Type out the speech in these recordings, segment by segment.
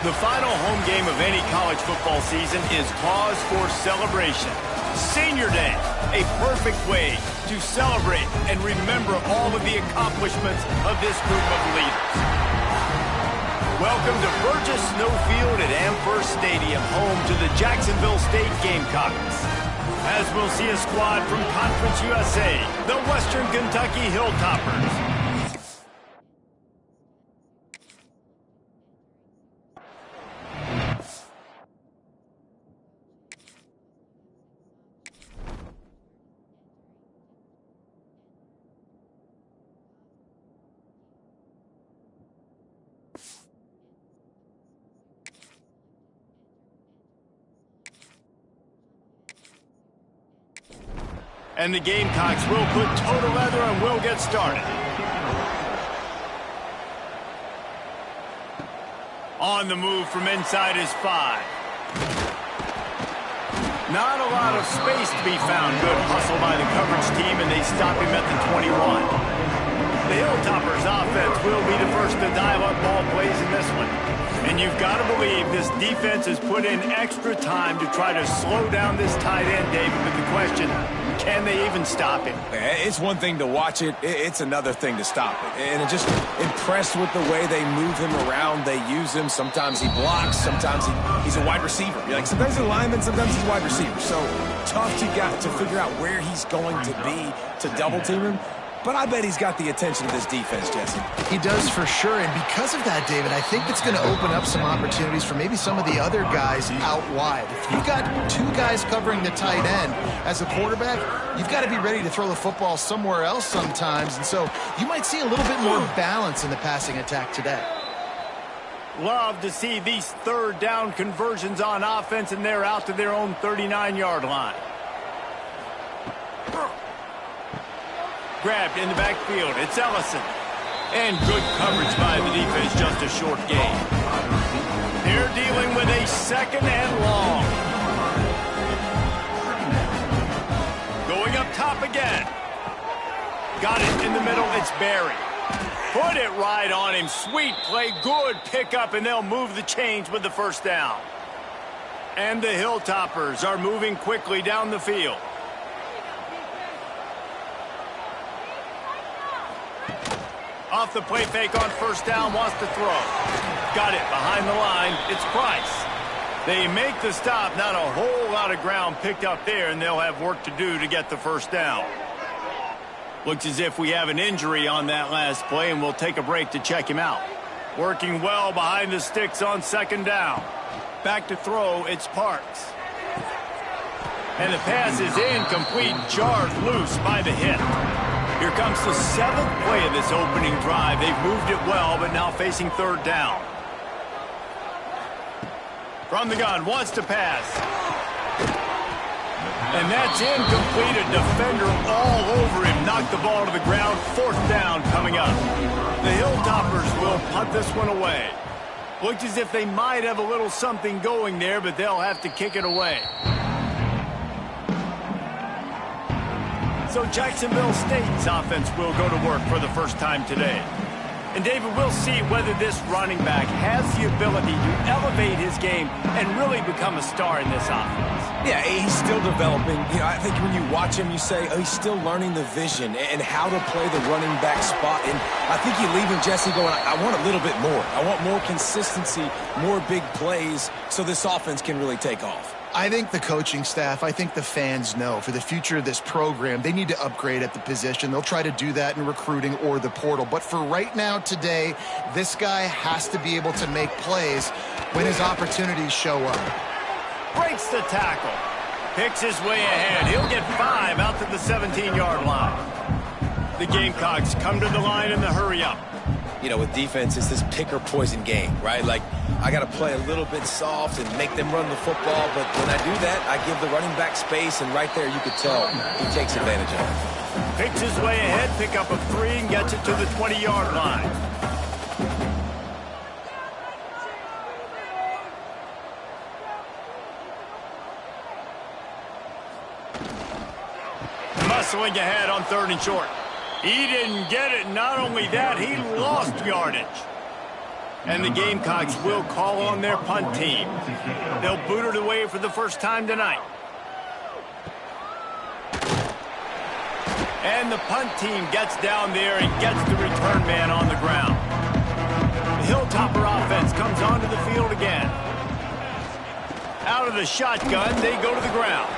The final home game of any college football season is cause for celebration. Senior Day, a perfect way to celebrate and remember all of the accomplishments of this group of leaders. Welcome to Burgess Snowfield at Amherst Stadium, home to the Jacksonville State Gamecocks. As we'll see a squad from Conference USA, the Western Kentucky Hilltoppers. And the Gamecocks will put toe to leather and will get started. On the move from inside is 5. Not a lot of space to be found. Good hustle by the coverage team, and they stop him at the 21. The Hilltoppers offense will be the first to dial up ball plays in this one. And you've got to believe this defense has put in extra time to try to slow down this tight end, David, but the question, can they even stop him? It's one thing to watch it. It's another thing to stop it. And I'm just impressed with the way they move him around. They use him. Sometimes he blocks. Sometimes he's a wide receiver. Like sometimes he's a lineman. Sometimes he's a wide receiver. So tough to figure out where he's going to be to double team him. But I bet he's got the attention of this defense, Jesse. He does for sure, and because of that, David, I think it's going to open up some opportunities for maybe some of the other guys out wide. If you've got 2 guys covering the tight end as a quarterback, you've got to be ready to throw the football somewhere else sometimes, and so you might see a little bit more balance in the passing attack today. Love to see these third down conversions on offense, and they're out to their own 39-yard line. Grabbed in the backfield. It's Ellison. And good coverage by the defense, just a short gain. They're dealing with a 2nd and long. Going up top again. Got it in the middle. It's Barry. Put it right on him. Sweet play. Good pickup, and they'll move the chains with the first down. And the Hilltoppers are moving quickly down the field. Off the play fake on first down, wants to throw. Got it behind the line. It's Price. They make the stop. Not a whole lot of ground picked up there, and they'll have work to do to get the first down. Looks as if we have an injury on that last play, and we'll take a break to check him out. Working well behind the sticks on 2nd down. Back to throw, it's Parks. And the pass is incomplete, jarred loose by the hit. Here comes the 7th play of this opening drive. They've moved it well, but now facing 3rd down. From the gun, wants to pass. And that's incomplete. A defender all over him. Knocked the ball to the ground. 4th down coming up. The Hilltoppers will punt this one away. Looks as if they might have a little something going there, but they'll have to kick it away. So Jacksonville State's offense will go to work for the first time today. And David, we'll see whether this running back has the ability to elevate his game and really become a star in this offense. Yeah, he's still developing. You know, I think when you watch him, you say, oh, he's still learning the vision and how to play the running back spot. And I think you leave him, Jesse, going, I want a little bit more. I want more consistency, more big plays so this offense can really take off. I think the coaching staff, I think the fans know for the future of this program, they need to upgrade at the position. They'll try to do that in recruiting or the portal. But for right now, today, this guy has to be able to make plays when his opportunities show up. Breaks the tackle. Picks his way ahead. He'll get 5 out to the 17-yard line. The Gamecocks come to the line in the hurry-up. You know, with defense, it's this pick or poison game, right? Like, I got to play a little bit soft and make them run the football, but when I do that, I give the running back space, and right there you could tell he takes advantage of it. Picks his way ahead, pick up a 3, and gets it to the 20-yard line. Muscling ahead on 3rd and short. He didn't get it. Not only that, he lost yardage. And the Gamecocks will call on their punt team. They'll boot it away for the first time tonight. And the punt team gets down there and gets the return man on the ground. The Hilltopper offense comes onto the field again. Out of the shotgun, they go to the ground.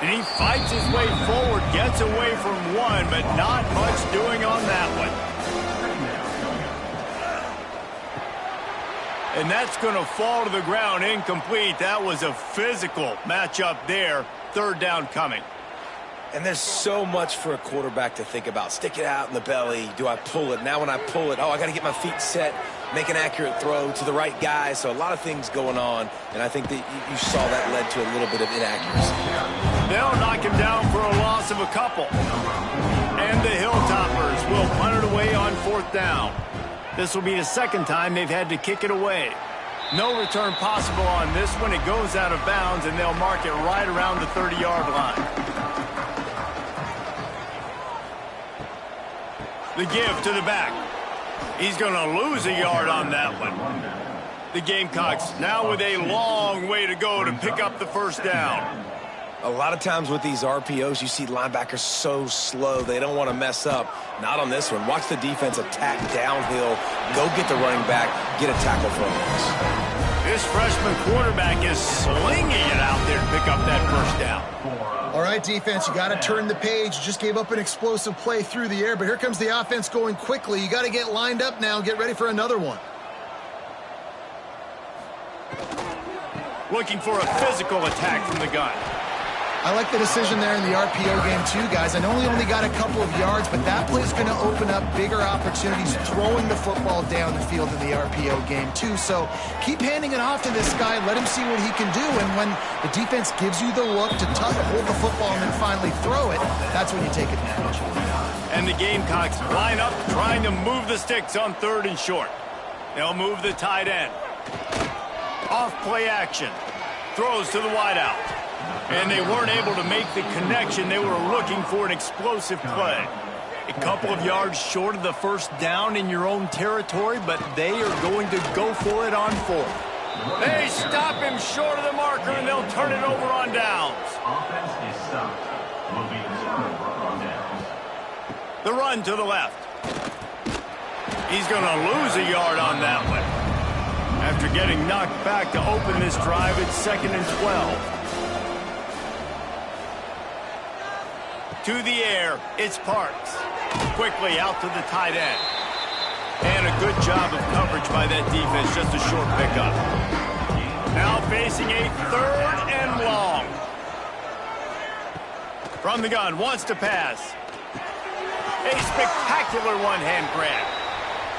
And he fights his way forward, gets away from one, but not much doing on that one. And that's going to fall to the ground incomplete. That was a physical matchup there. Third down coming. And there's so much for a quarterback to think about. Stick it out in the belly. Do I pull it? Now when I pull it, I got to get my feet set, make an accurate throw to the right guy. So a lot of things going on. And I think that you saw that led to a little bit of inaccuracy. They'll knock him down for a loss of a couple. And the Hilltoppers will punt it away on fourth down. This will be the second time they've had to kick it away. No return possible on this one. It goes out of bounds, and they'll mark it right around the 30-yard line. The give to the back. He's going to lose a yard on that one. The Gamecocks now with a long way to go to pick up the first down. A lot of times with these RPOs, you see linebackers so slow. They don't want to mess up. Not on this one. Watch the defense attack downhill. Go get the running back. Get a tackle for a loss. This freshman quarterback is slinging it out there to pick up that first down. All right, defense, you got to turn the page. You just gave up an explosive play through the air, but here comes the offense going quickly. You got to get lined up now and get ready for another one. Looking for a physical attack from the gun. I like the decision there in the RPO game too, guys. I know he only got a couple of yards, but that play is going to open up bigger opportunities throwing the football down the field in the RPO game too. So keep handing it off to this guy. Let him see what he can do. And when the defense gives you the look to hold the football and then finally throw it, that's when you take advantage. And the Gamecocks line up trying to move the sticks on third and short. They'll move the tight end. Off play action. Throws to the wideout. And they weren't able to make the connection. They were looking for an explosive play. A couple of yards short of the first down in your own territory, but they are going to go for it on fourth. They stop him short of the marker, and they'll turn it over on downs. Offense is stopped. Moving turnover on downs. The run to the left. He's going to lose a yard on that one. After getting knocked back to open this drive, it's 2nd and 12. To the air, it's Parks. Quickly out to the tight end. And a good job of coverage by that defense, just a short pickup. Now facing a 3rd and long. From the gun, wants to pass. A spectacular one-hand grab.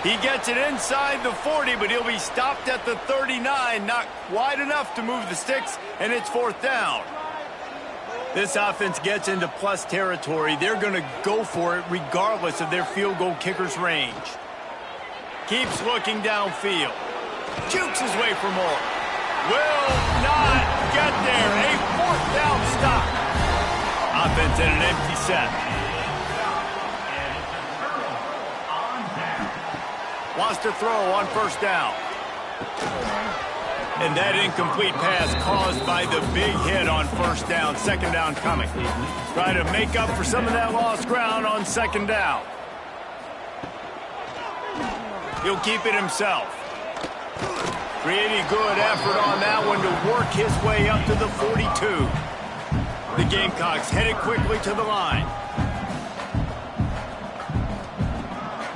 He gets it inside the 40, but he'll be stopped at the 39, not wide enough to move the sticks, and it's 4th down. This offense gets into plus territory. They're going to go for it regardless of their field goal kicker's range. Keeps looking downfield. Jukes his way for more. Will not get there. A 4th down stop. Offense in an empty set. Wants to throw on 1st down. And that incomplete pass caused by the big hit on 1st down. 2nd down coming. Try to make up for some of that lost ground on 2nd down. He'll keep it himself. Pretty good effort on that one to work his way up to the 42. The Gamecocks headed quickly to the line.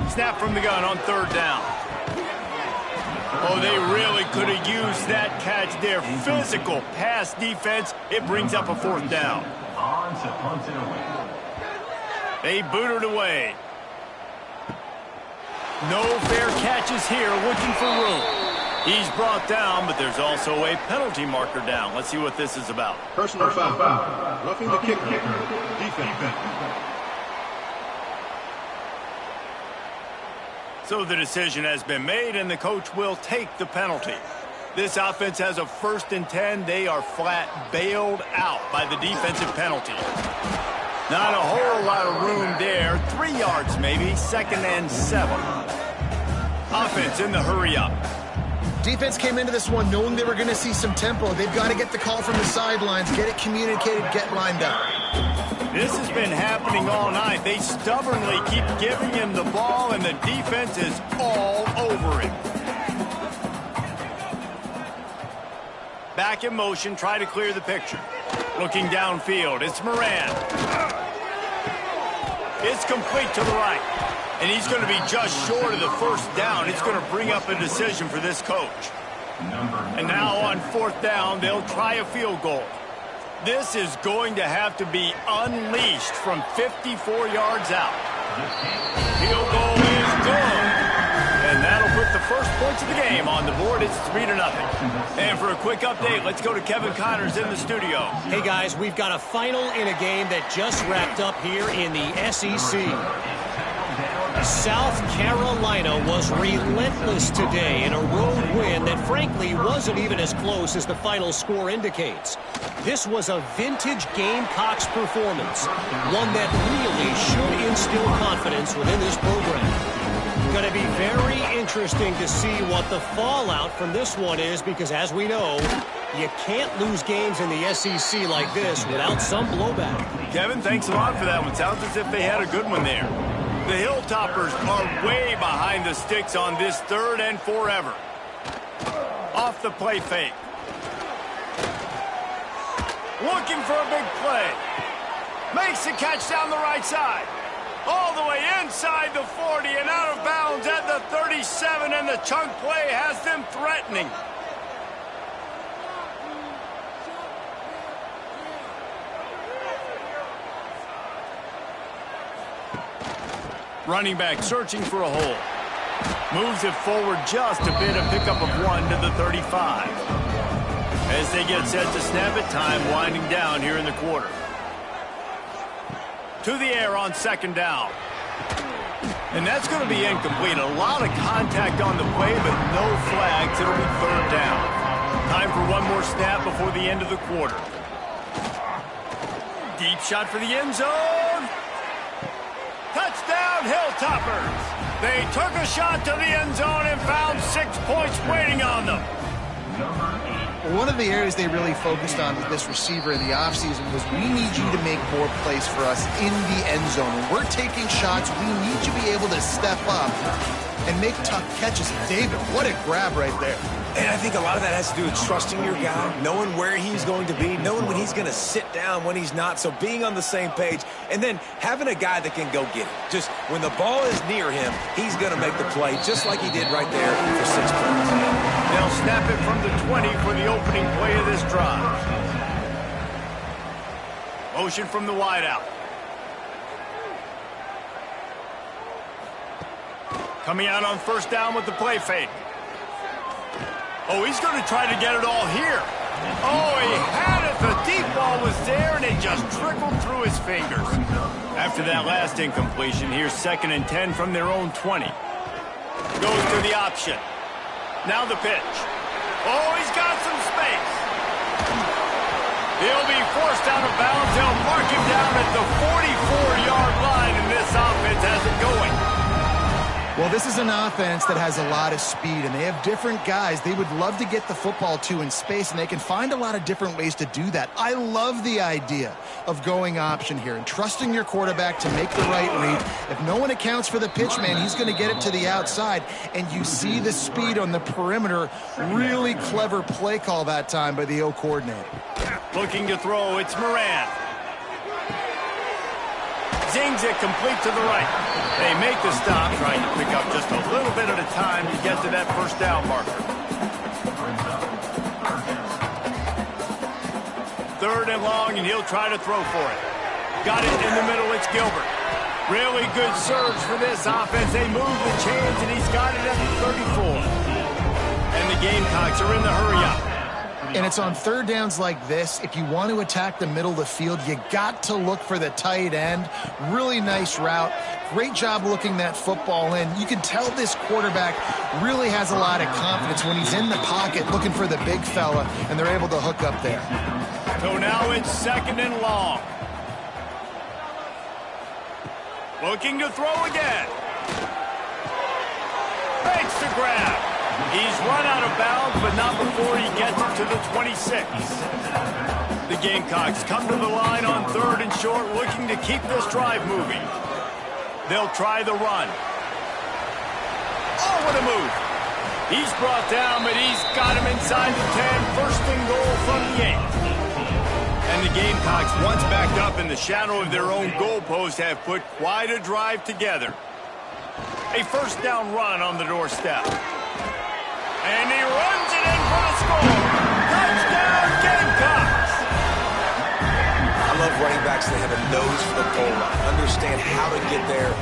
Snap from the gun on 3rd down. Oh, they really could have used that catch there. Physical pass defense. It brings up a 4th down. On to punt it away. They boot it away. No fair catches here, looking for room. He's brought down, but there's also a penalty marker down. Let's see what this is about. Personal foul. Roughing the kicker. Defense. So the decision has been made, and the coach will take the penalty. This offense has a 1st and 10. They are flat bailed out by the defensive penalty. Not a whole lot of room there. 3 yards maybe. 2nd and 7. Offense in the hurry-up. Defense came into this one knowing they were going to see some tempo. They've got to get the call from the sidelines, get it communicated, get lined up. This has been happening all night. They stubbornly keep giving him the ball, and the defense is all over him. Back in motion, try to clear the picture. Looking downfield, it's Moran. It's complete to the right. And he's going to be just short of the first down. It's going to bring up a decision for this coach. And now on 4th down, they'll try a field goal. This is going to have to be unleashed from 54 yards out. Field goal is good. And that'll put the first points of the game on the board. It's 3-0. And for a quick update, let's go to Kevin Connors in the studio. Hey, guys, we've got a final in a game that just wrapped up here in the SEC. South Carolina was relentless today in a road win that frankly wasn't even as close as the final score indicates. This was a vintage Gamecocks performance, one that really should instill confidence within this program. Going to be very interesting to see what the fallout from this one is because, as we know, you can't lose games in the SEC like this without some blowback. Kevin, thanks a lot for that one. Sounds as if they had a good one there. The Hilltoppers are way behind the sticks on this 3rd and forever. Off the play fake. Looking for a big play. Makes the catch down the right side. All the way inside the 40 and out of bounds at the 37, and the chunk play has them threatening. Running back searching for a hole. Moves it forward just a bit, a pickup of 1 to the 35. As they get set to snap it, time winding down here in the quarter. To the air on 2nd down. And that's going to be incomplete. A lot of contact on the play, but no flags. It'll be 3rd down. Time for one more snap before the end of the quarter. Deep shot for the end zone. Touchdown, Hilltoppers. They took a shot to the end zone and found 6 points waiting on them. One of the areas they really focused on with this receiver in the offseason was we need you to make more plays for us in the end zone. When we're taking shots, we need you to be able to step up and make tough catches. David, what a grab right there. And I think a lot of that has to do with trusting your guy, knowing where he's going to be, knowing when he's going to sit down, when he's not, so being on the same page, and then having a guy that can go get it. Just when the ball is near him, he's going to make the play, just like he did right there for 6 points. They'll snap it from the 20 for the opening play of this drive. Motion from the wideout. Coming out on 1st down with the play fake. Oh, he's going to try to get it all here. Oh, he had it. The deep ball was there, and it just trickled through his fingers. After that last incompletion, here's 2nd and 10 from their own 20. Goes to the option. Now the pitch. Oh, he's got some space. He'll be forced out of bounds. They'll mark him down at the 44-yard line, and this offense has it going. Well, this is an offense that has a lot of speed, and they have different guys they would love to get the football to in space, and they can find a lot of different ways to do that. I love the idea of going option here and trusting your quarterback to make the right read. If no one accounts for the pitch, man, he's going to get it to the outside, and you see the speed on the perimeter. Really clever play call that time by the O coordinator. Looking to throw, it's Moran. Zings it complete to the right. They make the stop, trying to pick up just a little bit at a time to get to that 1st down marker. 3rd and long, and he'll try to throw for it. Got it in the middle, it's Gilbert. Really good surge for this offense. They move the chains, and he's got it at the 34. And the Gamecocks are in the hurry-up. And it's on 3rd downs like this. If you want to attack the middle of the field, you got to look for the tight end. Really nice route. Great job looking that football in. You can tell this quarterback really has a lot of confidence when he's in the pocket looking for the big fella, and they're able to hook up there. So now it's 2nd and long. Looking to throw again. Makes the grab. He's run out of bounds, but not before he gets it to the 26. The Gamecocks come to the line on 3rd and short, looking to keep this drive moving. They'll try the run. Oh, what a move. He's brought down, but he's got him inside the 10. First and goal from the 8. And the Gamecocks, once backed up in the shadow of their own goalpost, have put quite a drive together. A first down run on the doorstep. And he runs it in for the score. Touchdown, Gamecocks! I love running backs that have a nose for the goal line, understand how to get there,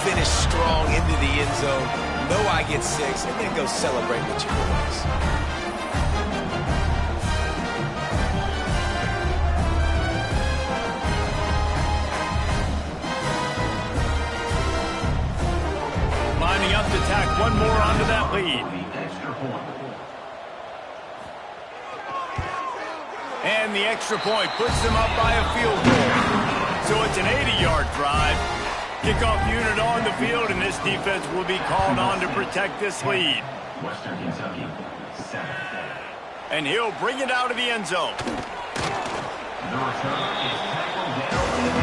finish strong into the end zone, know I get 6, and then go celebrate with your boys. Lining up to tack one more onto that lead. And the extra point puts them up by a field goal. So it's an 80-yard drive. Kickoff unit on the field, and this defense will be called on to protect this lead. Western Kentucky, 7. And he'll bring it out of the end zone.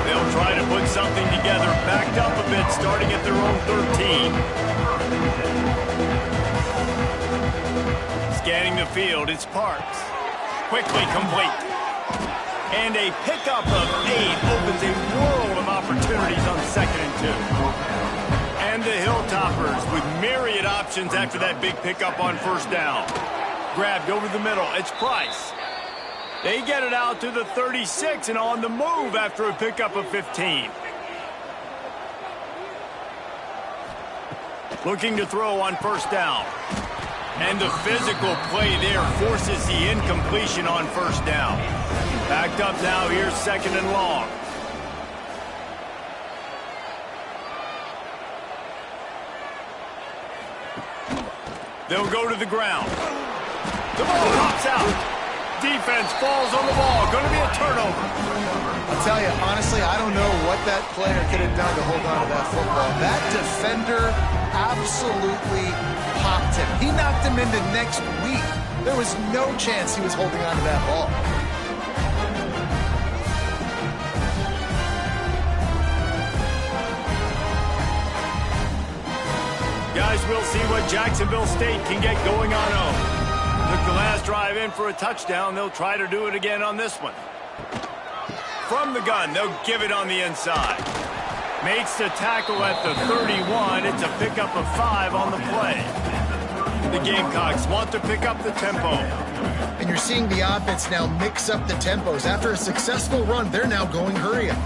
They'll try to put something together, backed up a bit, starting at their own 13. Scanning the field, it's Parks. Quickly complete. And a pickup of 8 opens a world of opportunities on 2nd and 2. And the Hilltoppers with myriad options after that big pickup on first down. Grabbed over the middle, it's Price. They get it out to the 36 and on the move after a pickup of 15. Looking to throw on first down. And the physical play there forces the incompletion on first down. Backed up now, here's 2nd and long. They'll go to the ground. The ball pops out. Defense falls on the ball. Going to be a turnover. I'll tell you, honestly, I don't know what that player could have done to hold on to that football. That defender absolutely popped him. He knocked him into next week. There was no chance he was holding on to that ball. Guys, we'll see what Jacksonville State can get going on home. Took the last drive in for a touchdown. They'll try to do it again on this one. From the gun, they'll give it on the inside. Makes the tackle at the 31. It's a pickup of 5 on the play. The Gamecocks want to pick up the tempo. And you're seeing the offense now mix up the tempos. After a successful run, they're now going hurry up.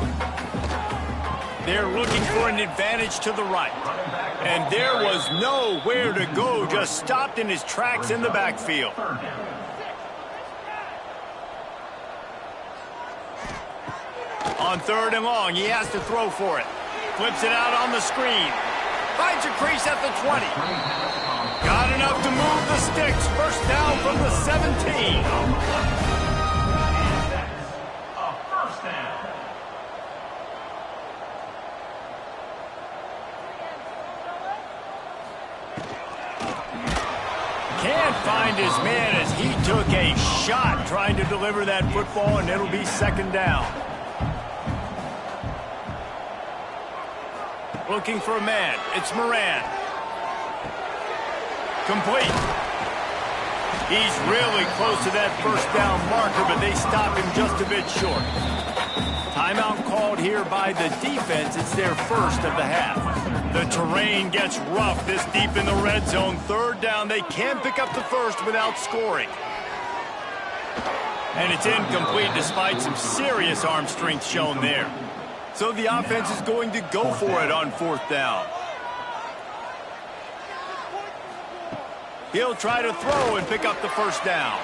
They're looking for an advantage to the right. And there was nowhere to go, just stopped in his tracks in the backfield. On 3rd and long, he has to throw for it. Flips it out on the screen. Finds a crease at the 20. Got enough to move the sticks. First down from the 17. A first down. Can't find his man as he took a shot trying to deliver that football, and it'll be 2nd down. Looking for a man. It's Moran. Complete. He's really close to that first down marker, but they stop him just a bit short. Timeout called here by the defense. It's their first of the half. The terrain gets rough this deep in the red zone. 3rd down. They can't pick up the first without scoring. And it's incomplete despite some serious arm strength shown there. So the offense is going to go for it on 4th down. He'll try to throw and pick up the first down.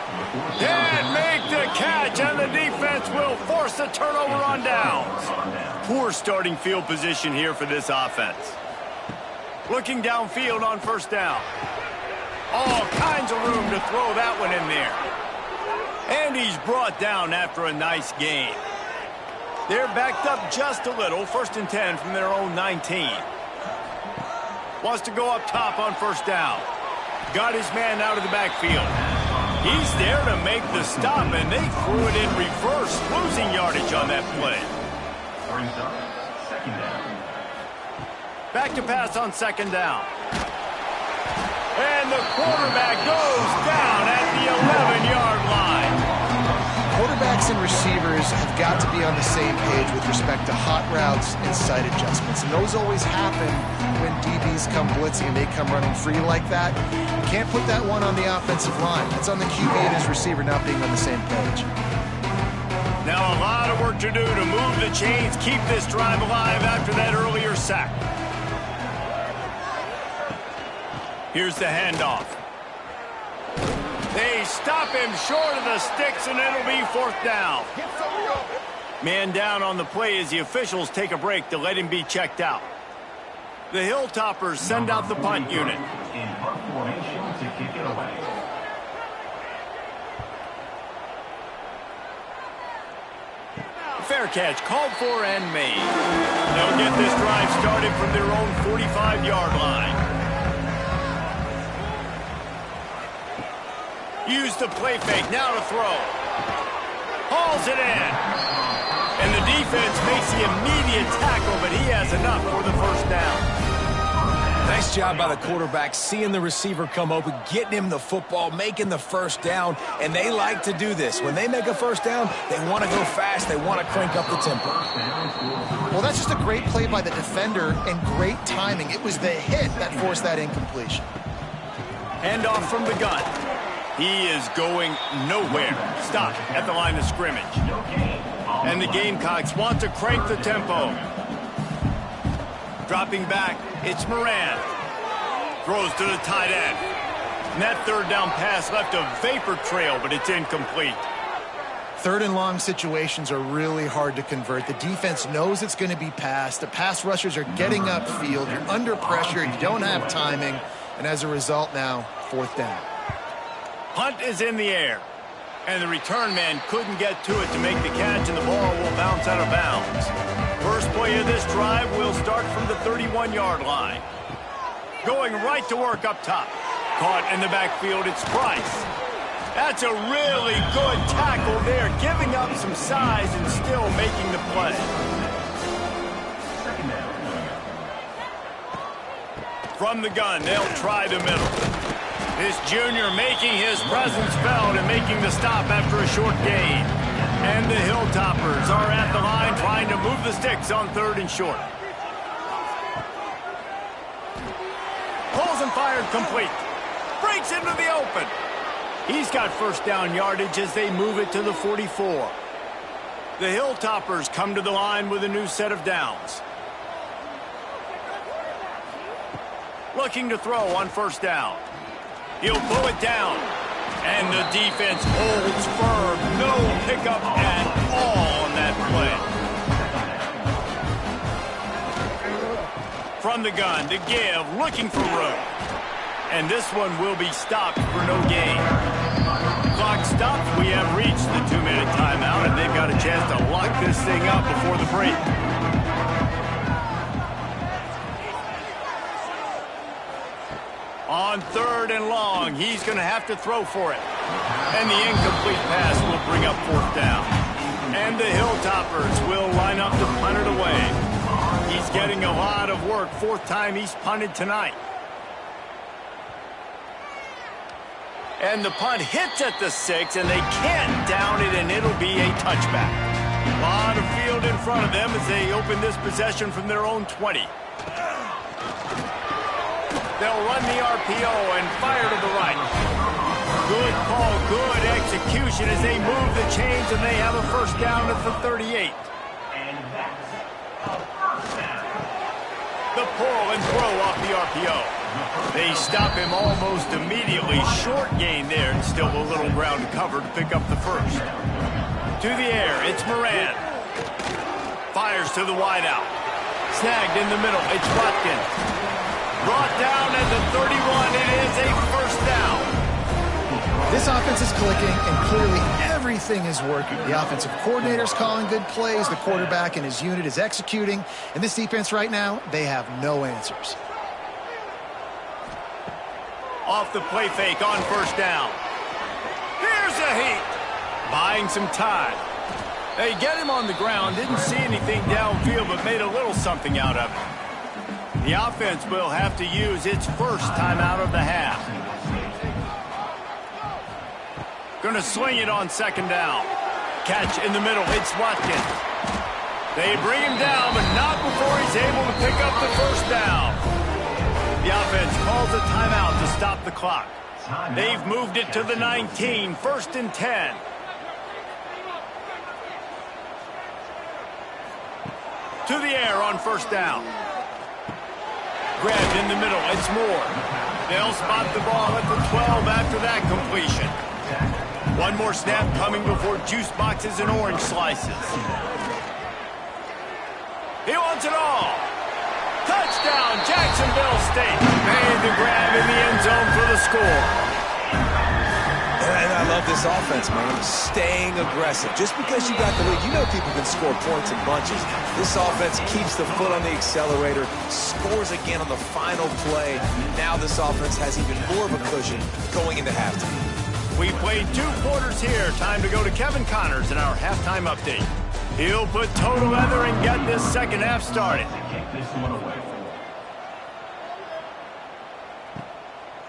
Can't make the catch, and the defense will force a turnover on downs. Poor starting field position here for this offense. Looking downfield on first down. All kinds of room to throw that one in there. And he's brought down after a nice gain. They're backed up just a little. 1st and 10 from their own 19. Wants to go up top on first down. got his man out of the backfield. He's there to make the stop, and they threw it in reverse, losing yardage on that play. Brings up second down. Back to pass on second down. And the quarterback goes down at the 11-yard line. Quarterbacks and receivers have got to be on the same page with respect to hot routes and sight adjustments. And those always happen when DBs come blitzing and they come running free like that. You can't put that one on the offensive line. It's on the QB and his receiver not being on the same page. Now a lot of work to do to move the chains, keep this drive alive after that earlier sack. Here's the handoff. They stop him short of the sticks, and it'll be fourth down. Man down on the play as the officials take a break to let him be checked out. The Hilltoppers send out the punt unit. In punt formation to kick it away. Fair catch called for and made. They'll get this drive started from their own 45-yard line. Use the play fake, now to throw. Hauls it in. And the defense makes the immediate tackle, but he has enough for the first down. Nice job by the quarterback, seeing the receiver come open, getting him the football, making the first down, and they like to do this. When they make a first down, they want to go fast, they want to crank up the tempo. Well, that's just a great play by the defender and great timing. It was the hit that forced that incompletion. Handoff from the gun. He is going nowhere. Stop at the line of scrimmage. And the Gamecocks want to crank the tempo. Dropping back, it's Moran. Throws to the tight end. And that third down pass left a vapor trail, but it's incomplete. Third and long situations are really hard to convert. The defense knows it's going to be passed. The pass rushers are getting upfield. You're under pressure. You don't have timing. And as a result now, fourth down. Punt is in the air. And the return man couldn't get to it to make the catch, and the ball will bounce out of bounds. First play of this drive will start from the 31-yard line. Going right to work up top. Caught in the backfield, it's Price. That's a really good tackle there, giving up some size and still making the play. From the gun, they'll try the middle. This junior making his presence felt and making the stop after a short gain. And the Hilltoppers are at the line trying to move the sticks on third and short. Pulls and fired complete. Breaks into the open. He's got first down yardage as they move it to the 44. The Hilltoppers come to the line with a new set of downs. Looking to throw on first down. He'll pull it down. And the defense holds firm. No pickup at all on that play. From the gun to give, looking for room. And this one will be stopped for no gain. Clock stopped. We have reached the 2-minute timeout, and they've got a chance to lock this thing up before the break. On third and long, he's going to have to throw for it. And the incomplete pass will bring up fourth down. And the Hilltoppers will line up to punt it away. He's getting a lot of work. Fourth time he's punted tonight. And the punt hits at the 6, and they can't down it, and it'll be a touchback. A lot of field in front of them as they open this possession from their own 20. They'll run the RPO and fire to the right. Good call, good execution as they move the chains, and they have a first down at the 38. The pull and throw off the RPO. They stop him almost immediately. Short gain there, and still a little ground to cover to pick up the first. To the air, it's Moran. Fires to the wideout. Snagged in the middle, it's Watkins. Brought down at the 31, it is a first down. This offense is clicking, and clearly everything is working. The offensive coordinator's calling good plays, the quarterback and his unit is executing, and this defense right now, they have no answers. Off the play fake on first down. Here's a heat. Buying some time. They get him on the ground, didn't see anything downfield, but made a little something out of it. The offense will have to use its first timeout of the half. Gonna swing it on second down. Catch in the middle, it's Watkins. They bring him down, but not before he's able to pick up the first down. The offense calls a timeout to stop the clock. They've moved it to the 19, 1st and 10. To the air on first down. Grabbed in the middle, it's Moore. They'll spot the ball at the 12 after that completion. One more snap coming before juice boxes and orange slices. He wants it all. Touchdown, Jacksonville State. Made the grab in the end zone for the score. And I love this offense, man. Staying aggressive. Just because you got the lead, you know people can score points in bunches. This offense keeps the foot on the accelerator, scores again on the final play. Now this offense has even more of a cushion going into halftime. We played 2 quarters here. Time to go to Kevin Connors in our halftime update. He'll put total leather and get this second half started.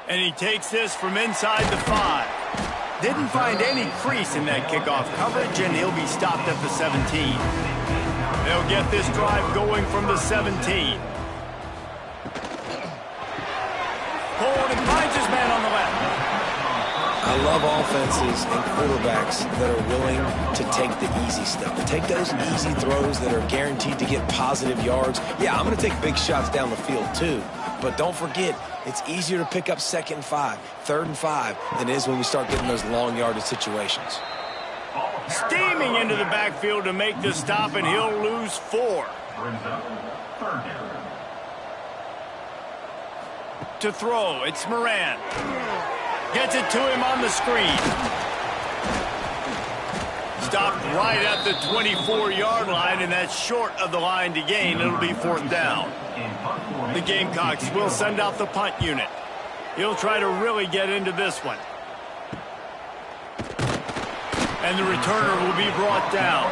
And he takes this from inside the 5. Didn't find any crease in that kickoff coverage, and he'll be stopped at the 17. They'll get this drive going from the 17. Pulled and finds his man on the left. I love offenses and quarterbacks that are willing to take the easy stuff. Take those easy throws that are guaranteed to get positive yards. Yeah, I'm going to take big shots down the field too. But don't forget, it's easier to pick up 2nd and 5, 3rd and 5 than it is when we start getting those long yardage situations. Steaming into the backfield to make the stop, and he'll lose 4. To throw, it's Moran. Gets it to him on the screen. Stopped right at the 24-yard line, and that's short of the line to gain. It'll be 4th down. The Gamecocks will send out the punt unit. He'll try to really get into this one. And the returner will be brought down.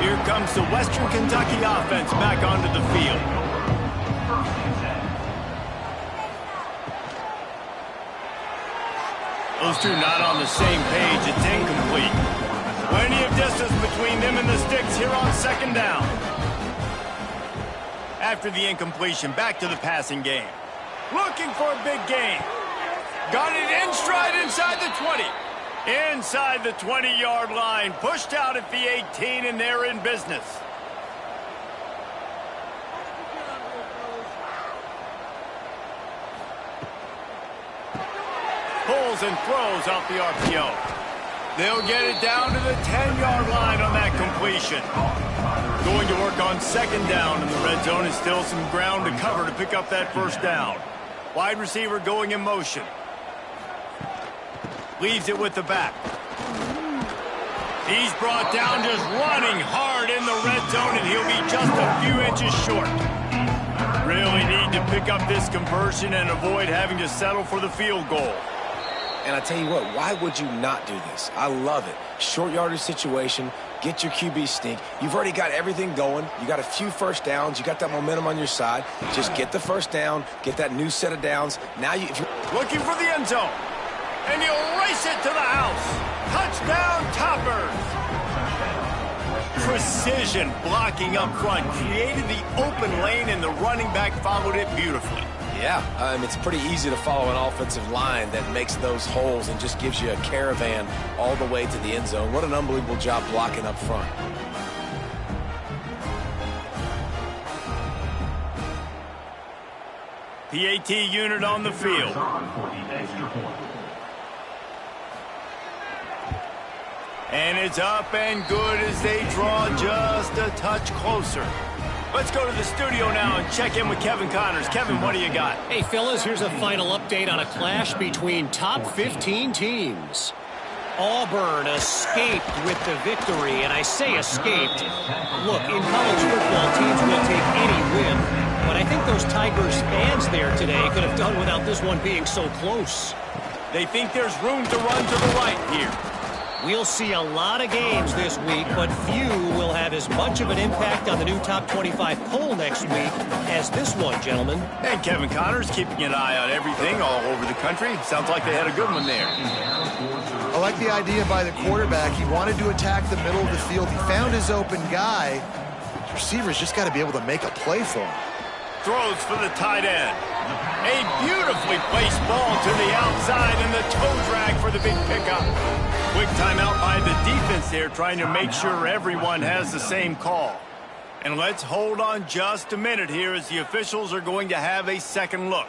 Here comes the Western Kentucky offense back onto the field. Those two not on the same page. It's incomplete. Plenty of distance between them and the sticks here on second down. After the incompletion, back to the passing game. Looking for a big gain. Got it in stride inside the 20. Inside the 20-yard line. Pushed out at the 18, and they're in business. Pulls and throws off the RPO. They'll get it down to the 10-yard line on that completion. Going to work on second down in the red zone, and still some ground to cover to pick up that first down. Wide receiver going in motion. Leaves it with the back. He's brought down just running hard in the red zone, and he'll be just a few inches short. Really need to pick up this conversion and avoid having to settle for the field goal. And I tell you what, why would you not do this? I love it. Short yardage situation, get your QB stink. You've already got everything going. You got a few first downs. You got that momentum on your side. Just get the first down, get that new set of downs. Now if you're looking for the end zone, and he'll race it to the house. Touchdown, Toppers. Precision blocking up front created the open lane, and the running back followed it beautifully. Yeah, it's pretty easy to follow an offensive line that makes those holes and just gives you a caravan all the way to the end zone. What an unbelievable job blocking up front. PAT unit on the field. And it's up and good as they draw just a touch closer. Let's go to the studio now and check in with Kevin Connors. Kevin, what do you got? Hey, fellas, here's a final update on a clash between top 15 teams. Auburn escaped with the victory, and I say escaped. Look, in college football, teams will take any win. but I think those Tigers fans there today could have done without this one being so close. They think there's room to run to the right here. We'll see a lot of games this week, but few will have as much of an impact on the new top 25 poll next week as this one, gentlemen. And Kevin Connors keeping an eye on everything all over the country. Sounds like they had a good one there. I like the idea by the quarterback. He wanted to attack the middle of the field. He found his open guy. The receiver's just got to be able to make a play for him. Throws for the tight end. A beautifully placed ball to the outside and the toe drag for the big pickup. Quick timeout by the defense there, trying to make sure everyone has the same call. And let's hold on just a minute here as the officials are going to have a second look.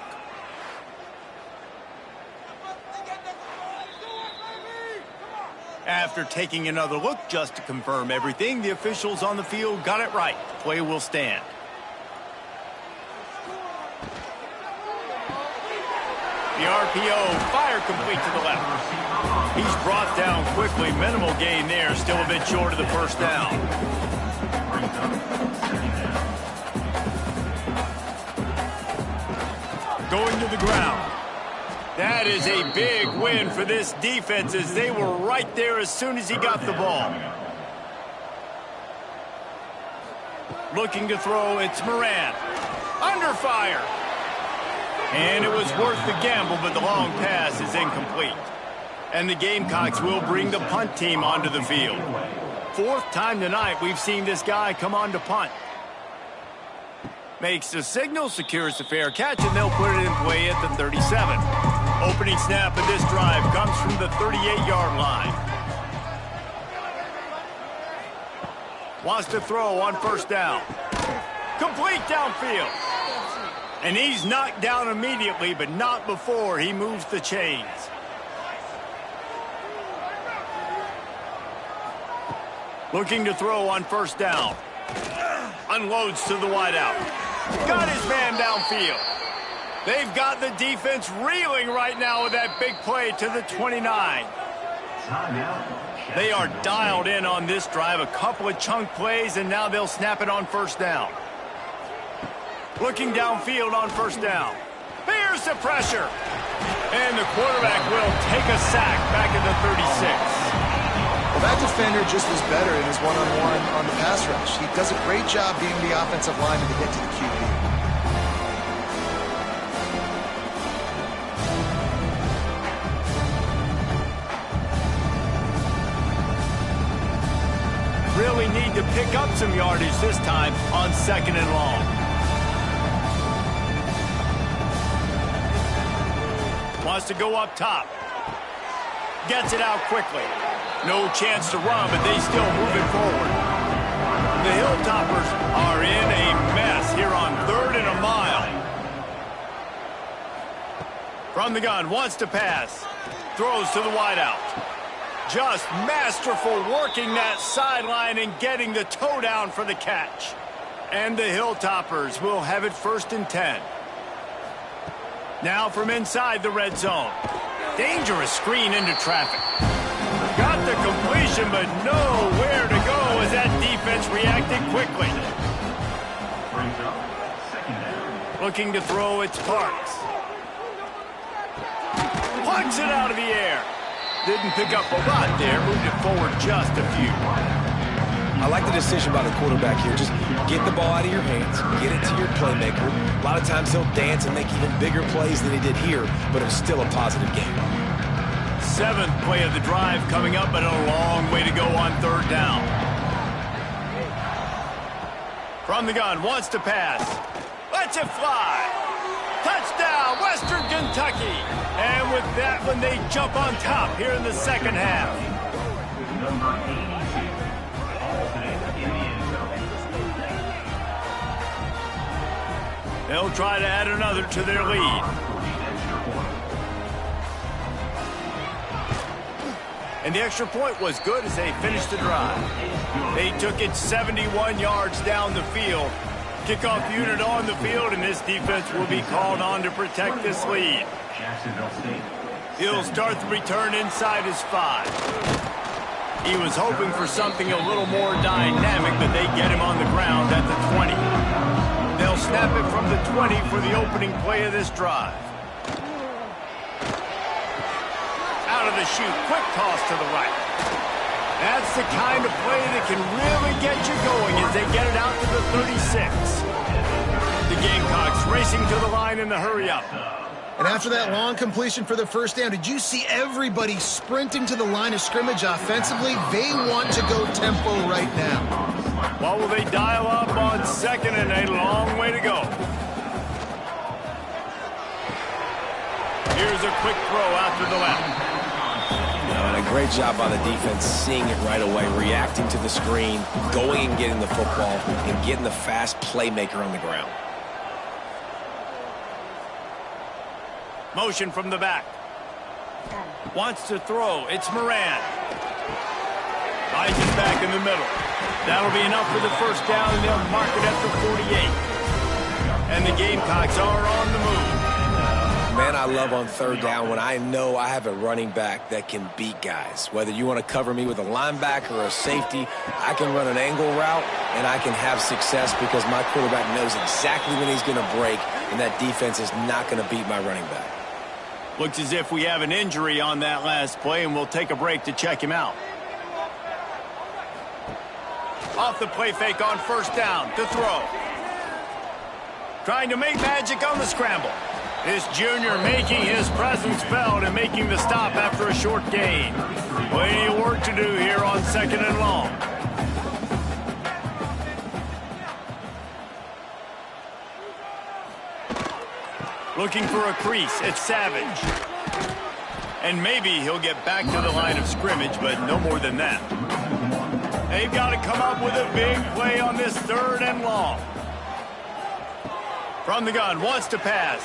After taking another look just to confirm everything, the officials on the field got it right. Play will stand. The RPO, fire complete to the left. He's brought down quickly. Minimal gain there. Still a bit short of the first down. Going to the ground. That is a big win for this defense as they were right there as soon as he got the ball. Looking to throw, it's Moran. Under fire. And it was worth the gamble, but the long pass is incomplete. And the Gamecocks will bring the punt team onto the field. Fourth time tonight we've seen this guy come on to punt. Makes the signal, secures the fair catch, and they'll put it in play at the 37. Opening snap of this drive comes from the 38-yard line. Wants to throw on first down. Complete downfield. And he's knocked down immediately, but not before he moves the chains. Looking to throw on first down. Unloads to the wideout. Got his man downfield. They've got the defense reeling right now with that big play to the 29. They are dialed in on this drive. A couple of chunk plays, and now they'll snap it on first down. Looking downfield on first down. Here's the pressure. And the quarterback will take a sack back at the 36. Well, that defender just was better in his one-on-one on the pass rush. He does a great job being the offensive lineman to get to the QB. Really need to pick up some yardage this time on second and long. Wants to go up top. Gets it out quickly. No chance to run, but they still move it forward. The Hilltoppers are in a mess here on 3rd and a mile. From the gun, wants to pass. Throws to the wideout. Just masterful working that sideline and getting the toe down for the catch. And the Hilltoppers will have it 1st and 10. Now from inside the red zone. Dangerous screen into traffic. Got the completion, but nowhere to go as that defense reacted quickly. Looking to throw, it's Parks. Plugs it out of the air. Didn't pick up a lot there. Moved it forward just a few. I like the decision by the quarterback here. Just get the ball out of your hands, get it to your playmaker. A lot of times he'll dance and make even bigger plays than he did here, but it was still a positive game. 7th play of the drive coming up, but a long way to go on 3rd down. From the gun, wants to pass. Lets it fly. Touchdown, Western Kentucky. And with that one, they jump on top here in the second half. Number 82. They'll try to add another to their lead. And the extra point was good as they finished the drive. They took it 71 yards down the field. Kickoff unit on the field, and this defense will be called on to protect this lead. He'll start the return inside his 5. He was hoping for something a little more dynamic, but they get him on the ground at the 20. They'll snap it from the 20 for the opening play of this drive. Out of the chute, quick toss to the right. That's the kind of play that can really get you going as they get it out to the 36. The Gamecocks racing to the line in the hurry-up. And after that long completion for the first down, did you see everybody sprinting to the line of scrimmage offensively? They want to go tempo right now. What will they dial up on second and a long way to go? Here's a quick throw out to the left. And a great job by the defense seeing it right away, reacting to the screen, going and getting the football, and getting the fast playmaker on the ground. Motion from the back. Wants to throw. It's Moran. Finds it back in the middle. That'll be enough for the first down, and they'll mark it at the 48. And the Gamecocks are on the move. Man, I love on third down when I know I have a running back that can beat guys. Whether you want to cover me with a linebacker or a safety, I can run an angle route, and I can have success because my quarterback knows exactly when he's going to break, and that defense is not going to beat my running back. Looks as if we have an injury on that last play, and we'll take a break to check him out. Off the play fake on first down to throw. Trying to make magic on the scramble. This junior making his presence felt and making the stop after a short gain. Plenty of work to do here on second and long. Looking for a crease. It's Savage. And maybe he'll get back to the line of scrimmage, but no more than that. They've got to come up with a big play on this third and long. From the gun, wants to pass.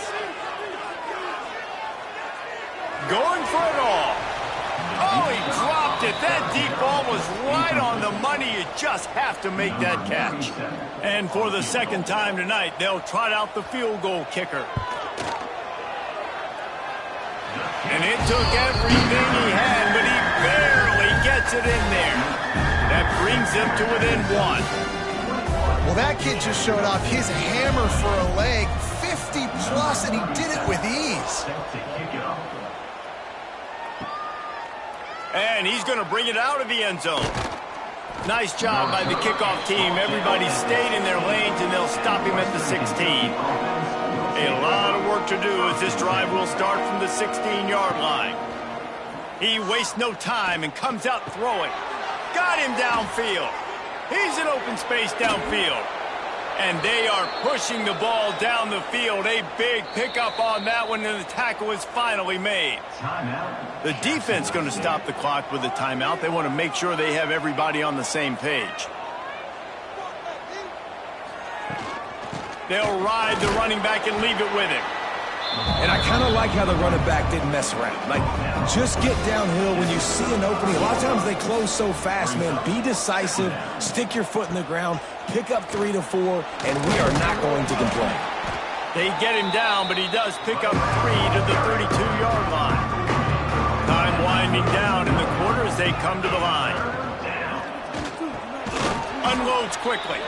Going for it all. Oh, he dropped it. That deep ball was right on the money. You just have to make that catch. And for the second time tonight, they'll trot out the field goal kicker. And it took everything he had, but he barely gets it in there. That brings him to within one. Well, that kid just showed off his hammer for a leg, 50 plus, and he did it with ease. And he's going to bring it out of the end zone. Nice job by the kickoff team. Everybody stayed in their lanes, and they'll stop him at the 16. A lot of work to do as this drive will start from the 16-yard line. He wastes no time and comes out throwing. Got him downfield. He's in open space downfield. And they are pushing the ball down the field. A big pickup on that one, and the tackle is finally made. The defense going to stop the clock with a timeout. They want to make sure they have everybody on the same page. They'll ride the running back and leave it with him. And I kind of like how the running back didn't mess around. Like, just get downhill when you see an opening. A lot of times they close so fast, man. Be decisive, stick your foot in the ground, pick up 3 to 4, and we are not going to complain. They get him down, but he does pick up 3 to the 32-yard line. Time winding down in the quarter as they come to the line. Unloads quickly.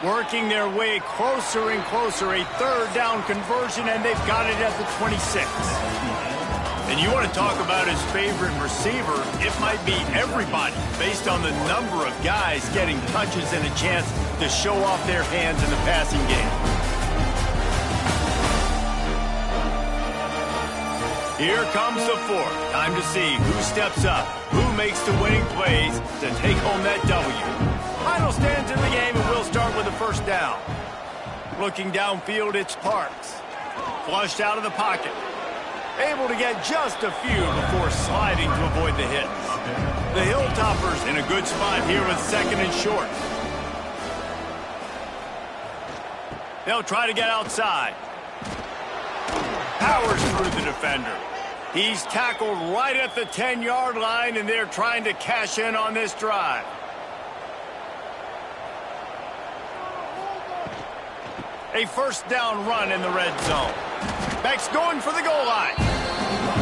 Working their way closer and closer. A third down conversion, and they've got it at the 26. And you want to talk about his favorite receiver, it might be everybody based on the number of guys getting touches and a chance to show off their hands in the passing game. Here comes the fourth. Time to see who steps up, who makes the winning plays to take home that W. Final stands in the game, and we'll start with the first down. Looking downfield, it's Parks. Flushed out of the pocket. Able to get just a few before sliding to avoid the hits. The Hilltoppers in a good spot here with second and short. They'll try to get outside. Powers through the defender. He's tackled right at the 10-yard line, and they're trying to cash in on this drive. A first down run in the red zone. Beck's going for the goal line.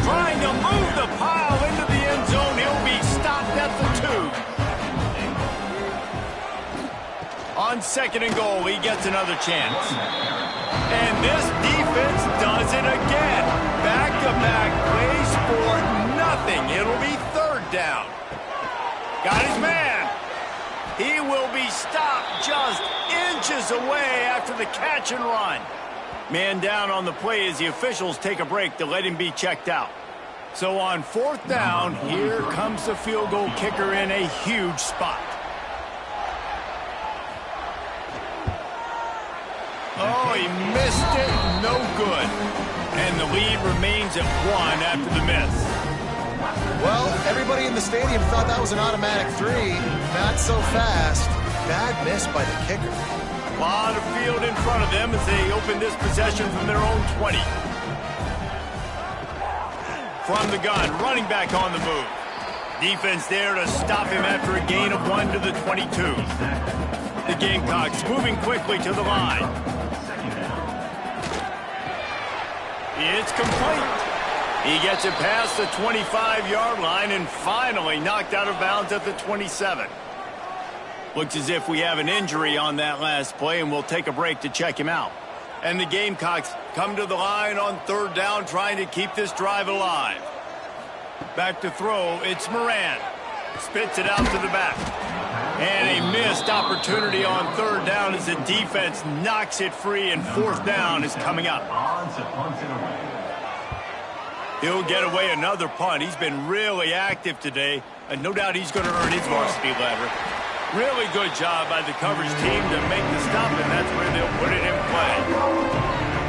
Trying to move the pile into the end zone. He'll be stopped at the 2. On 2nd and goal, he gets another chance. And this defense does it again. Back-to-back plays for nothing. It'll be 3rd down. Got his man. He will be stopped just inches away after the catch and run. Man down on the play as the officials take a break to let him be checked out. So on 4th down, here comes the field goal kicker in a huge spot. Oh, he missed it. No good. And the lead remains at 1 after the miss. Well, everybody in the stadium thought that was an automatic 3. Not so fast. Bad miss by the kicker. A lot of field in front of them as they open this possession from their own 20. From the gun, running back on the move. Defense there to stop him after a gain of 1 to the 22. The Gamecocks moving quickly to the line. It's complete. He gets it past the 25-yard line and finally knocked out of bounds at the 27. Looks as if we have an injury on that last play, and we'll take a break to check him out. And the Gamecocks come to the line on 3rd down, trying to keep this drive alive. Back to throw, it's Moran. Spits it out to the back. And a missed opportunity on 3rd down as the defense knocks it free, and 4th down is coming up. He'll get away another punt. He's been really active today, and no doubt he's going to earn his varsity letter. Really good job by the coverage team to make the stop, and that's where they'll put it in play.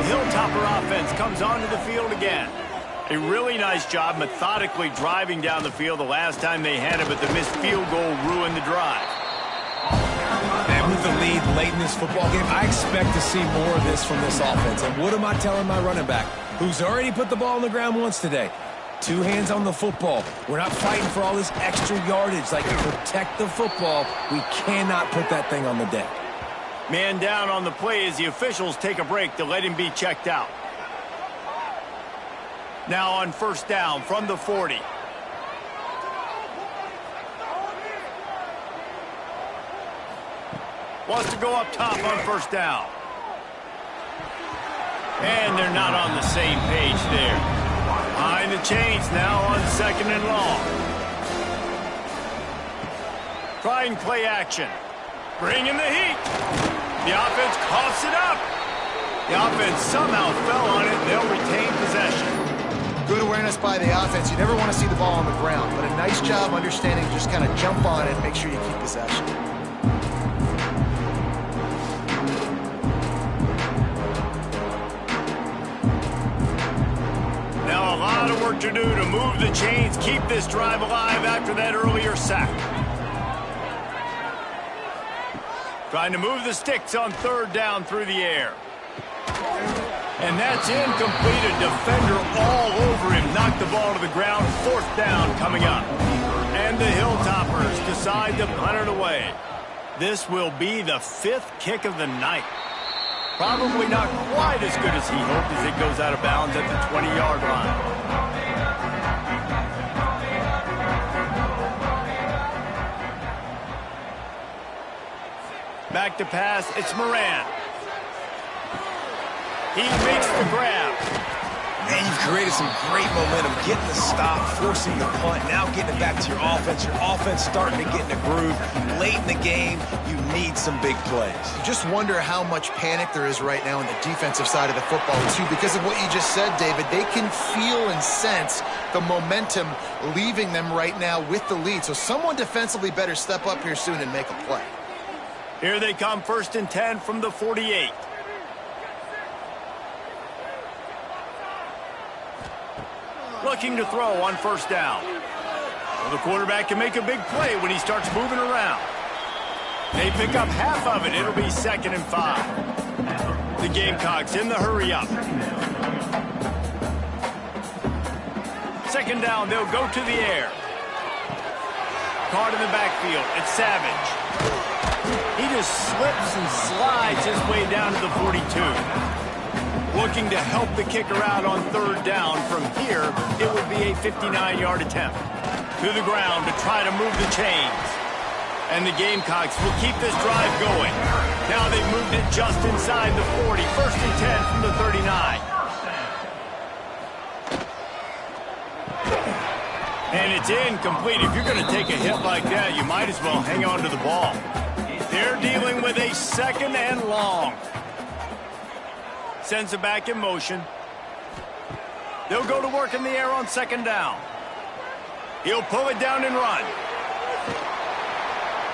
The Hilltopper offense comes onto the field again. A really nice job methodically driving down the field the last time they had it, but the missed field goal ruined the drive. And with the lead late in this football game, I expect to see more of this from this offense. And what am I telling my running back, who's already put the ball on the ground once today? 2 hands on the football. We're not fighting for all this extra yardage. Like, protect the football. We cannot put that thing on the deck. Man down on the play as the officials take a break to let him be checked out. Now on 1st down from the 40. Wants to go up top on 1st down. And they're not on the same page there. Behind the chains now on 2nd and long. Trying play action. Bringing the heat. The offense coughs it up. The offense somehow fell on it. They'll retain possession. Good awareness by the offense. You never want to see the ball on the ground, but a nice job understanding just kind of jump on it and make sure you keep possession. Now a lot of work to do to move the chains, keep this drive alive after that earlier sack. Trying to move the sticks on 3rd down through the air. And that's incomplete. A defender all over him. Knocked the ball to the ground. 4th down coming up. And the Hilltoppers decide to punt it away. This will be the 5th kick of the night. Probably not quite as good as he hoped as it goes out of bounds at the 20-yard line. Back to pass. It's Moran. He makes the grab. Man, you've created some great momentum. Getting the stop, forcing the punt, now getting it back to your offense. Your offense starting to get in a groove. Late in the game, you need some big plays. You just wonder how much panic there is right now on the defensive side of the football, too, because of what you just said, David. They can feel and sense the momentum leaving them right now with the lead. So someone defensively better step up here soon and make a play. Here they come, 1st and 10 from the 48. Looking to throw on 1st down. Well, the quarterback can make a big play when he starts moving around. They pick up half of it. It'll be 2nd and 5. The Gamecocks in the hurry up. 2nd down, they'll go to the air. Caught in the backfield. It's Savage. He just slips and slides his way down to the 42. Looking to help the kicker out on 3rd down. From here, it would be a 59-yard attempt. To the ground to try to move the chains. And the Gamecocks will keep this drive going. Now they've moved it just inside the 40. 1st and 10 from the 39. And it's incomplete. If you're going to take a hit like that, you might as well hang on to the ball. They're dealing with a 2nd and long. Sends it back in motion. They'll go to work in the air on 2nd down. He'll pull it down and run.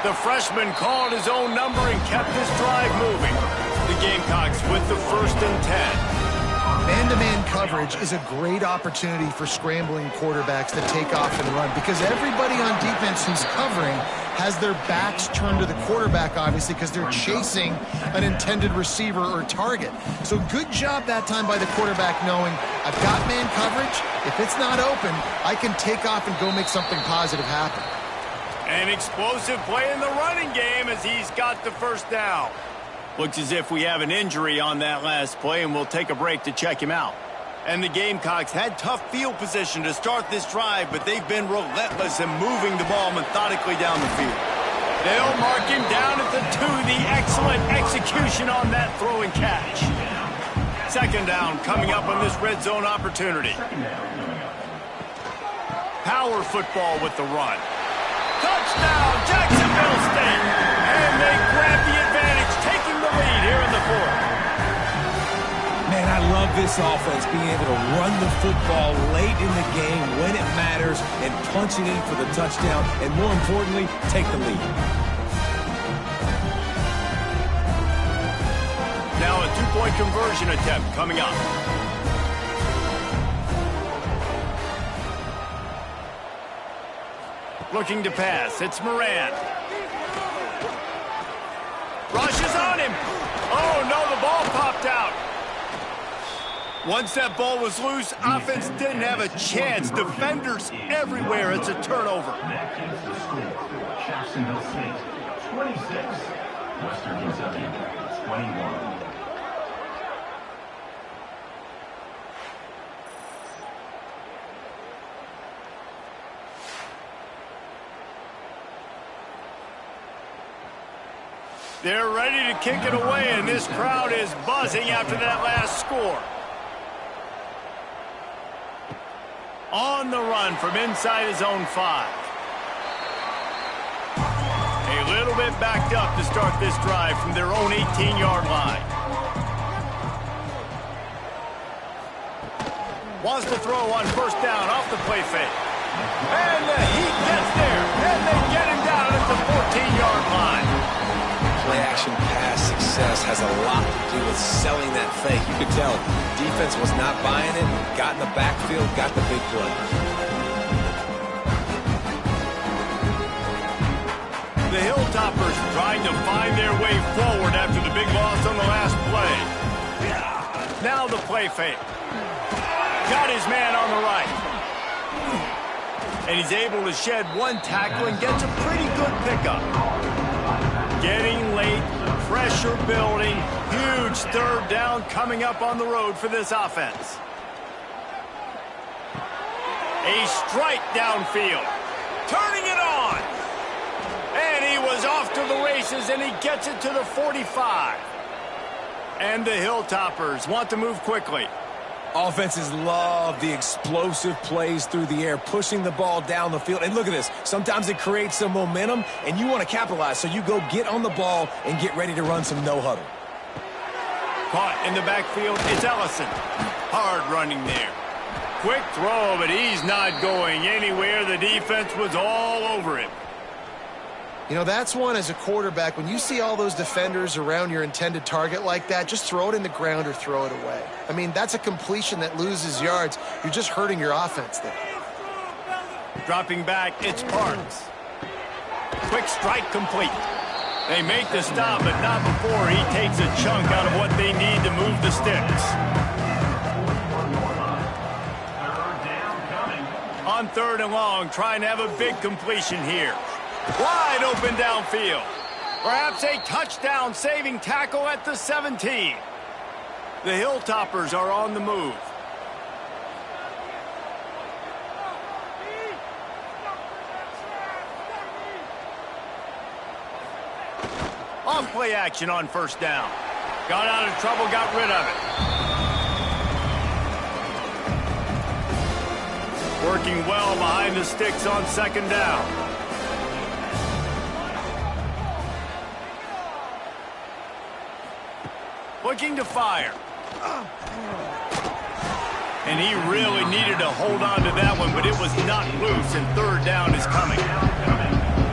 The freshman called his own number and kept this drive moving. The Gamecocks with the 1st and 10. Man-to-man coverage is a great opportunity for scrambling quarterbacks to take off and run because everybody on defense who's covering has their backs turned to the quarterback, obviously, because they're chasing an intended receiver or target. So good job that time by the quarterback knowing I've got man coverage. If it's not open, I can take off and go make something positive happen. An explosive play in the running game as he's got the 1st down. Looks as if we have an injury on that last play, and we'll take a break to check him out. And the Gamecocks had tough field position to start this drive, but they've been relentless in moving the ball methodically down the field. They'll mark him down at the 2. The excellent execution on that throw and catch. 2nd down coming up on this red zone opportunity. Power football with the run. Touchdown, Jacksonville State. And they grab the advantage, taking the lead here in the 4th. Man, I love this offense, being able to run the football late in the game when it matters and punch it in for the touchdown, and more importantly, take the lead. Now a 2-point conversion attempt coming up. Looking to pass. It's Moran. Rushes on him. Oh, no, the ball popped out. Once that ball was loose, offense didn't have a chance. Defenders everywhere. It's a turnover. That is the score. Jacksonville State, 26. Western Kentucky, 21. They're ready to kick it away, and this crowd is buzzing after that last score. On the run from inside his own 5. A little bit backed up to start this drive from their own 18-yard line. Wants to throw on 1st down off the play fake. And he gets there, and they get him down at the 14-yard line. Play-action pass success has a lot to do with selling that fake. You could tell defense was not buying it, got in the backfield, got the big play. The Hilltoppers trying to find their way forward after the big loss on the last play. Now the play fake. Got his man on the right. And he's able to shed one tackle and gets a pretty good pickup. Getting late, pressure building, huge 3rd down coming up on the road for this offense. A strike downfield, turning it on. And he was off to the races, and he gets it to the 45. And the Hilltoppers want to move quickly. Offenses love the explosive plays through the air, pushing the ball down the field. And look at this. Sometimes it creates some momentum, and you want to capitalize. So you go get on the ball and get ready to run some no-huddle. Caught in the backfield, it's Ellison. Hard running there. Quick throw, but he's not going anywhere. The defense was all over him. You know, that's one as a quarterback. When you see all those defenders around your intended target like that, just throw it in the ground or throw it away. I mean, that's a completion that loses yards. You're just hurting your offense there. Dropping back, it's Parks. Quick strike complete. They make the stop, but not before he takes a chunk out of what they need to move the sticks. On 3rd and long, trying to have a big completion here. Wide open downfield. Perhaps a touchdown-saving tackle at the 17. The Hilltoppers are on the move. off play action on first down. Got out of trouble, got rid of it. Working well behind the sticks on second down. Looking to fire. And he really needed to hold on to that one, but it was not loose, and third down is coming.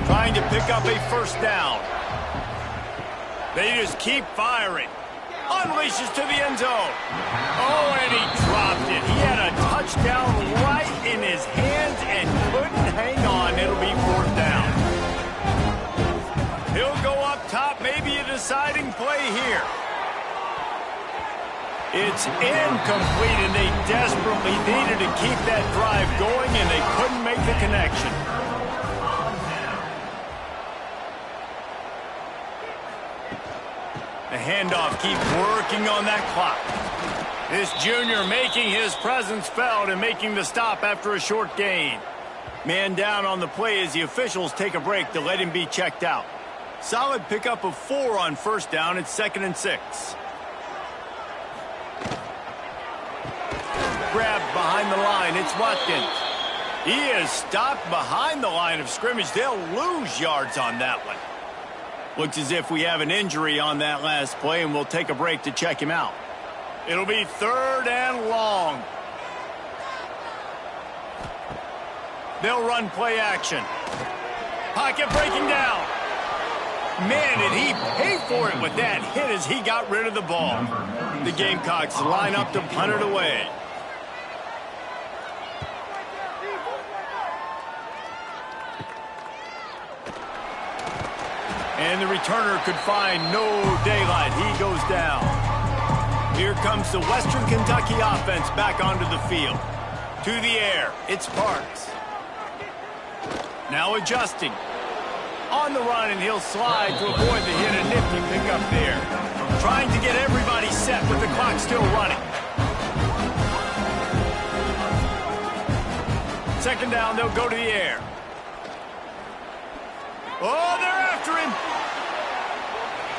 Trying to pick up a first down. They just keep firing. Unleashes to the end zone. Oh, and he dropped it. He had a touchdown right in his hands and couldn't hang on. It'll be fourth down. He'll go up top, maybe a deciding play here. It's incomplete, and they desperately needed to keep that drive going, and they couldn't make the connection. The handoff keeps working on that clock. This junior making his presence felt and making the stop after a short gain. Man down on the play as the officials take a break to let him be checked out. Solid pickup of 4 on first down. It's 2nd and 6. Grabbed behind the line. It's Watkins. He is stopped behind the line of scrimmage. They'll lose yards on that one. Looks as if we have an injury on that last play, and we'll take a break to check him out. It'll be 3rd and long. They'll run play action. Pocket breaking down. Man, did he pay for it with that hit as he got rid of the ball. The Gamecocks line up to punt it away. And the returner could find no daylight. He goes down. Here comes the Western Kentucky offense back onto the field. To the air, it's Parks. Now adjusting. On the run, and he'll slide to avoid the hit. A nifty pickup there. Trying to get everybody set with the clock still running. 2nd down, they'll go to the air. Oh, they're after him.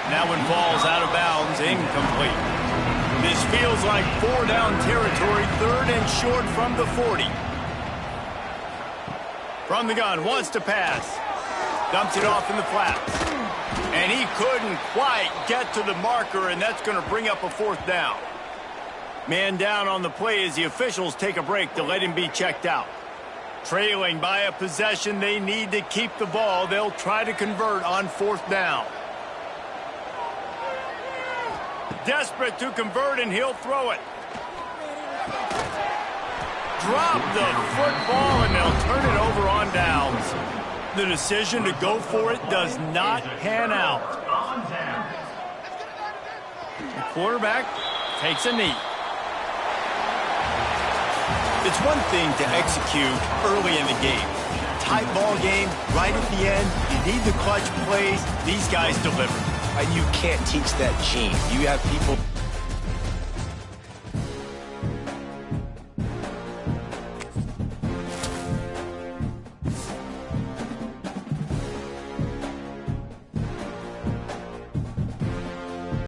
That one falls out of bounds, incomplete. This feels like 4-down territory, 3rd and short from the 40. From the gun, wants to pass. Dumps it off in the flats. And he couldn't quite get to the marker, and that's going to bring up a 4th down. Man down on the play as the officials take a break to let him be checked out. Trailing by a possession, they need to keep the ball. They'll try to convert on 4th down. Desperate to convert, and he'll throw it. Drop the football, and they'll turn it over on downs. The decision to go for it does not pan out. The quarterback takes a knee. It's one thing to execute early in the game. Tight ball game, right at the end, you need the clutch plays. These guys deliver. And you can't teach that gene. You have people